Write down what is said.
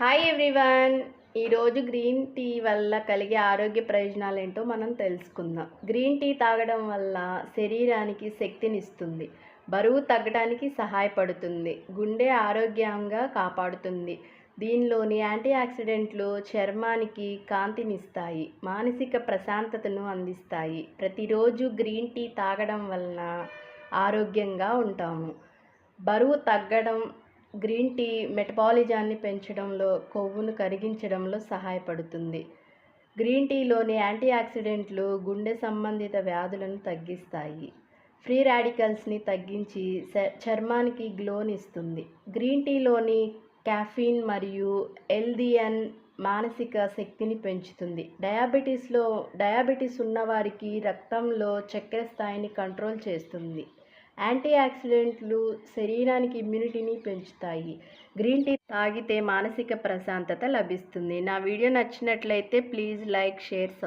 Hi everyone. ఈరోజు green tea వల్ల కలిగే ఆరోగ్య ప్రయోజనాలు ఏంటో మనం తెలుసుకుందాం. గ్రీన్ టీ తాగడం వల్ల శరీరానికి శక్తినిస్తుంది, బరువు తగ్గడానికి సహాయపడుతుంది, గుండె ఆరోగ్యంగా కాపాడుతుంది. దీనిలోని యాంటీ ఆక్సిడెంట్లు చర్మానికి కాంతినిస్తాయి, మానసిక ప్రశాంతతను అందిస్తాయి. ప్రతిరోజు గ్రీన్ టీ తాగడం వలన ఆరోగ్యంగా ఉంటాము. బరువు తగ్గడం. గ్రీన్ టీ మెటబాలిజాన్ని పెంచడంలో, కొవ్వును కరిగించడంలో సహాయపడుతుంది. గ్రీన్ టీలోని యాంటీ ఆక్సిడెంట్లు గుండె సంబంధిత వ్యాధులను తగ్గిస్తాయి, ఫ్రీ రాడికల్స్ని తగ్గించి చర్మానికి గ్లోనిస్తుంది. గ్రీన్ టీలోని కాఫీన్ మరియు ఎల్డిఎన్ మానసిక శక్తిని పెంచుతుంది. డయాబెటీస్ ఉన్నవారికి రక్తంలో చక్కెర స్థాయిని కంట్రోల్ చేస్తుంది. యాంటీ ఆక్సిడెంట్లు శరీరానికి ఇమ్యూనిటీని పెంచుతాయి. గ్రీన్ టీ తాగితే మానసిక ప్రశాంతత లభిస్తుంది. నా వీడియో నచ్చినట్లయితే ప్లీజ్ లైక్, షేర్,